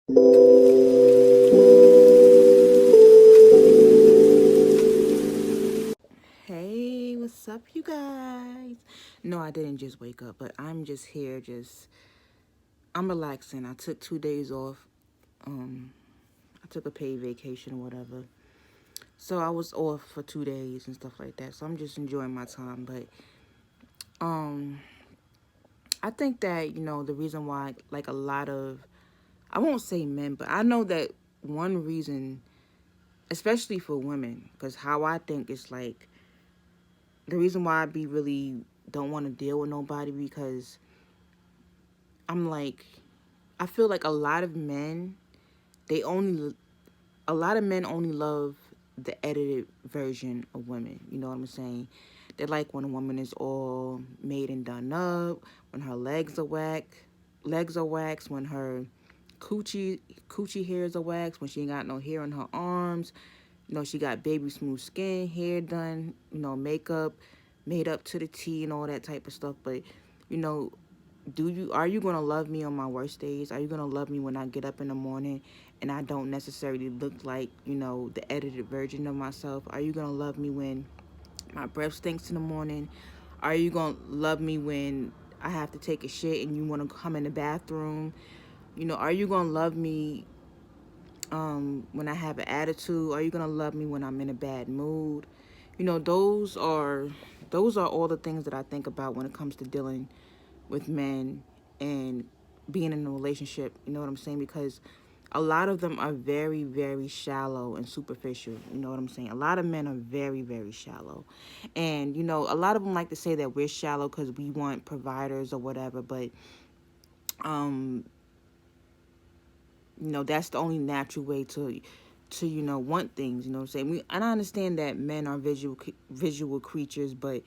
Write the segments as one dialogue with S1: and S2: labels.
S1: Hey, what's up, you guys? No, I didn't just wake up, but I'm just here, I'm relaxing. I took 2 days off. Um, I took a paid vacation or whatever. So I was off for 2 days and stuff like that. So I'm just enjoying my time. But um, I think that, the reason why, like a lot of, I won't say men, but I know that one reason, especially for women, because how I think is like, the reason why I be really don't want to deal with nobody because I'm like, I feel like they only, a lot of men only love the edited version of women. You know what I'm saying? They like when a woman is all made and done up, when her legs are waxed, when her coochie hairs are waxed, when she ain't got no hair on her arms. She got baby smooth skin, hair done, makeup made up to the T and all that type of stuff. But, you know, are you gonna love me on my worst days? Are you gonna love me when I get up in the morning and I don't necessarily look like, the edited version of myself? Are you gonna love me when my breath stinks in the morning? Are you gonna love me when I have to take a shit and you wanna come in the bathroom? Are you gonna love me when I have an attitude? Are you gonna love me when I'm in a bad mood? You know, those are all the things that I think about when it comes to dealing with men and being in a relationship. You know what I'm saying? Because a lot of them are very, very shallow and superficial. You know what I'm saying? A lot of men are very, very shallow. And, a lot of them like to say that we're shallow because we want providers or whatever. But, um, that's the only natural way to want things. You know what I'm saying? And I understand that men are visual creatures, but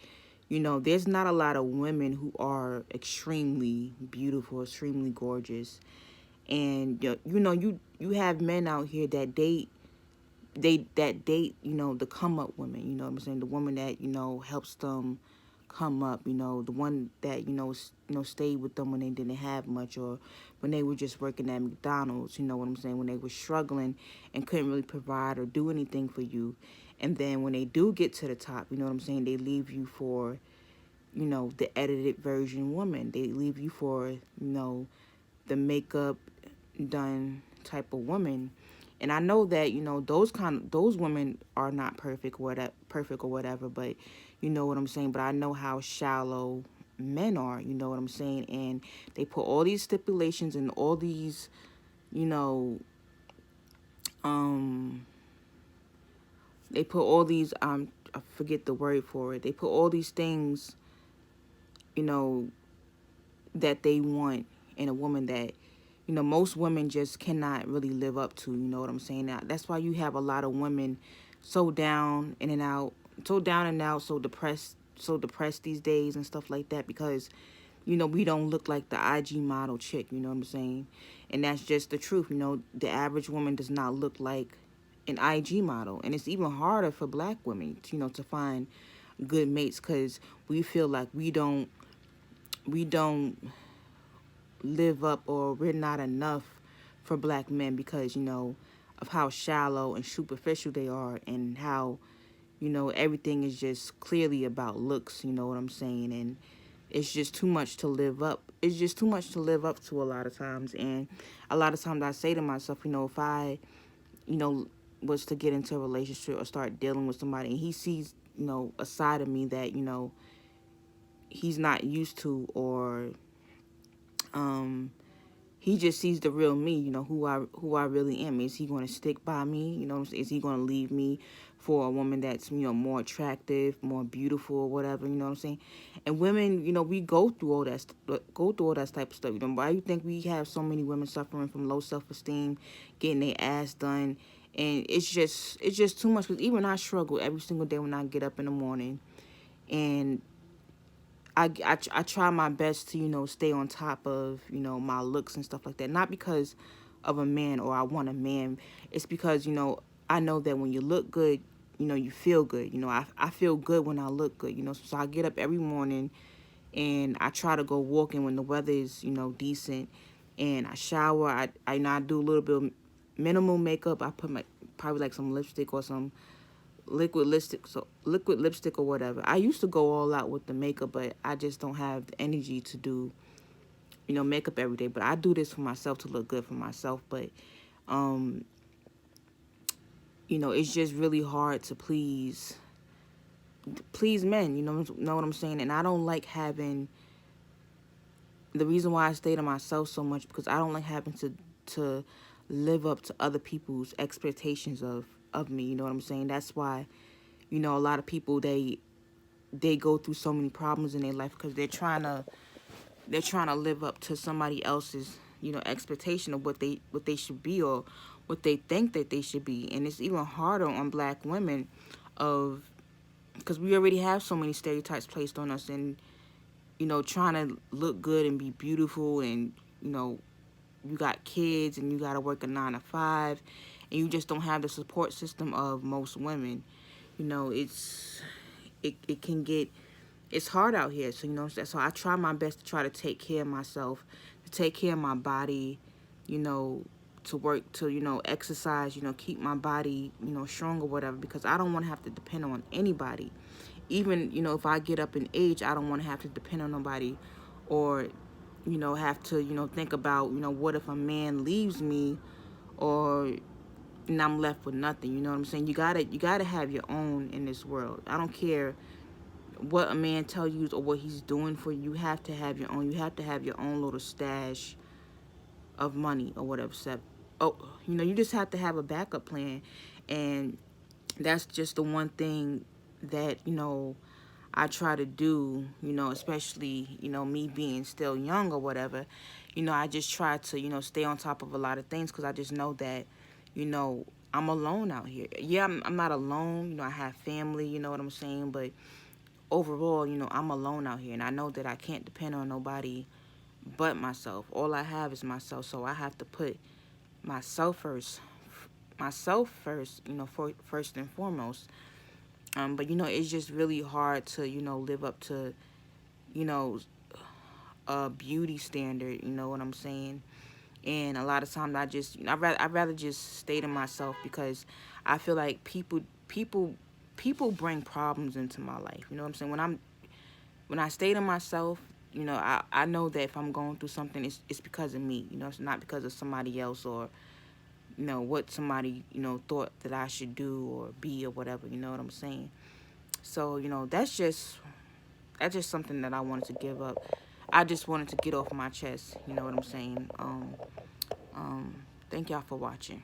S1: there's not a lot of women who are extremely beautiful, extremely gorgeous. And you have men out here that date the come up women. You know what I'm saying? The woman that helps them come up. The one that stayed with them when they didn't have much, or when they were just working at McDonald's. You know what I'm saying? When they were struggling and couldn't really provide or do anything for you. And then when they do get to the top, you know what I'm saying, they leave you for the edited version woman. They leave you for the makeup done type of woman. And I know that those women are not perfect or whatever, but you know what I'm saying. But I know how shallow men are. You know what I'm saying. And they put all these stipulations and all these, you know, um, they put all these I forget the word for it. They put all these things, you know, that they want in a woman that most women just cannot really live up to. You know what I'm saying? Now, that's why you have a lot of women so down in and out, so down and out, so depressed these days and stuff like that, because we don't look like the IG model chick. You know what I'm saying? And that's just the truth. The average woman does not look like an IG model, and it's even harder for black women, to find good mates, because we feel like we don't live up, or we're not enough for black men, because of how shallow and superficial they are, and how everything is just clearly about looks. You know what I'm saying? And it's just too much to live up. It's just too much to live up to a lot of times. And a lot of times I say to myself, if I you know was to get into a relationship or start dealing with somebody, and he sees a side of me that he's not used to, or um he just sees the real me, who I really am. Is he going to stick by me? Is he going to leave me for a woman that's more attractive, more beautiful, or whatever? You know what I'm saying? And women, we go through all that type of stuff. Why you think we have so many women suffering from low self-esteem, getting their ass done? And it's just too much. Because even I struggle every single day when I get up in the morning, and I try my best to, stay on top of, my looks and stuff like that. Not because of a man or I want a man. It's because, I know that when you look good, you feel good. I feel good when I look good, So I get up every morning and I try to go walking when the weather is, decent. and I shower. I you know, I do a little bit of minimal makeup. I put my probably like some lipstick or some liquid lipstick or whatever. I used to go all out with the makeup, but I just don't have the energy to do, you know, makeup every day. But I do this for myself, to look good for myself. But um you know, it's just really hard to please men, you know what I'm saying? And I don't like having, the reason why I stay to myself so much, because I don't like having to live up to other people's expectations of me, you know what I'm saying? That's why, you know, a lot of people, they go through so many problems in their life, because they're trying to live up to somebody else's, you know, expectation of what they should be, or what they think that they should be. And it's even harder on black women, of because we already have so many stereotypes placed on us, and you know, trying to look good and be beautiful, and you know, you got kids and you got to work a 9 to 5, and you just don't have the support system of most women. You know, it can get, it's hard out here. So you know, so I try my best to try to take care of myself, to take care of my body, you know, to work, to, you know, exercise, you know, keep my body, you know, strong or whatever, because I don't want to have to depend on anybody. Even, you know, if I get up in age, I don't want to have to depend on nobody, or, you know, have to, you know, think about, you know, what if a man leaves me, or and I'm left with nothing. You know what I'm saying? You gotta have your own in this world. I don't care what a man tells you or what he's doing for you. You have to have your own. You have to have your own little stash of money or whatever. Oh, you know, you just have to have a backup plan. And that's just the one thing that, you know, I try to do, you know, especially, you know, me being still young or whatever. You know, I just try to, you know, stay on top of a lot of things, because I just know that, you know, I'm alone out here. Yeah, I'm not alone. You know, I have family, you know what I'm saying? But overall, you know, I'm alone out here. And I know that I can't depend on nobody but myself. All I have is myself. So I have to put myself first. Myself first, you know, first and foremost. But, you know, it's just really hard to, you know, live up to, you know, a beauty standard, you know what I'm saying? And a lot of times I just, you know, I'd rather just stay to myself, because I feel like people bring problems into my life. You know what I'm saying? When I stay to myself, you know, I know that if I'm going through something, it's because of me. You know, it's not because of somebody else, or you know what somebody, you know, thought that I should do or be or whatever. You know what I'm saying? So, you know, that's just something that I wanted to give up. I just wanted to get off my chest. You know what I'm saying? Um, thank y'all for watching.